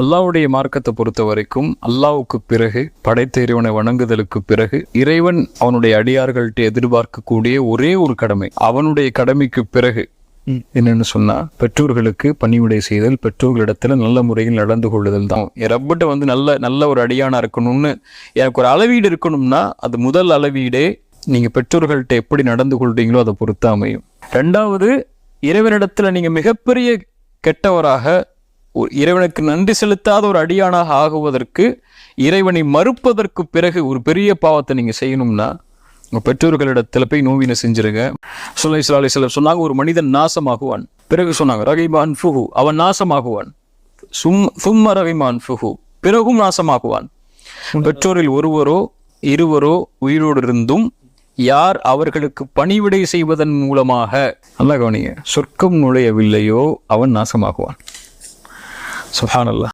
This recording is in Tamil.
அல்லாஹ்வுடைய மார்க்கத்தை பொறுத்த வரைக்கும் அல்லாஹ்வுக்கு பிறகு படைத்த இறைவனை வணங்குதலுக்கு பிறகு இறைவன் அவனுடைய அடியார்கள்ட்ட எதிர்பார்க்கக்கூடிய ஒரே ஒரு கடமை, அவனுடைய கடமைக்கு பிறகு என்னன்னு சொன்னா பெற்றோர்களுக்கு பணிவிடை செய்தல், பெற்றோர்களிடத்துல நல்ல முறையில் நடந்து கொள்ளுதல் தான். என் ரப்பிட்ட வந்து நல்ல ஒரு அடியானா இருக்கணும்னு எனக்கு ஒரு அளவீடு இருக்கணும்னா அது முதல் அளவீடே நீங்க பெற்றோர்கள்ட்ட எப்படி நடந்து கொள்றீங்களோ அதை பொறுத்து அமையும். ரெண்டாவது, இறைவனிடத்துல நீங்க மிகப்பெரிய கெட்டவராக இறைவனுக்கு நன்றி செலுத்தாத ஒரு அடியானாக ஆகுவதற்கு, இறைவனை மறுப்பதற்கு பிறகு ஒரு பெரிய பாவத்தை நீங்க செய்யணும்னா உங்கள் பெற்றோர்களிடத்தில் போய் நோவினை செஞ்சிருங்க. ஸல்லல்லாஹு அலைஹி வஸல்லம் சொன்னாங்க, ஒரு மனிதன் நாசமாகுவான். பிறகு சொன்னாங்க ரகிமான் ஃபுஹு, அவன் நாசமாகுவான். சும்ம ரகிமான் ஃபுஹு, பிறகும் நாசமாகுவான். பெற்றோரில் ஒருவரோ இருவரோ உயிரோடு இருந்தும் யார் அவர்களுக்கு பணிவிடை செய்வதன் மூலமாக நல்லா கவனிங்க சொர்க்கம் நுழையவில்லையோ அவன் நாசமாகுவான். சுப்ஹானல்லாஹ்.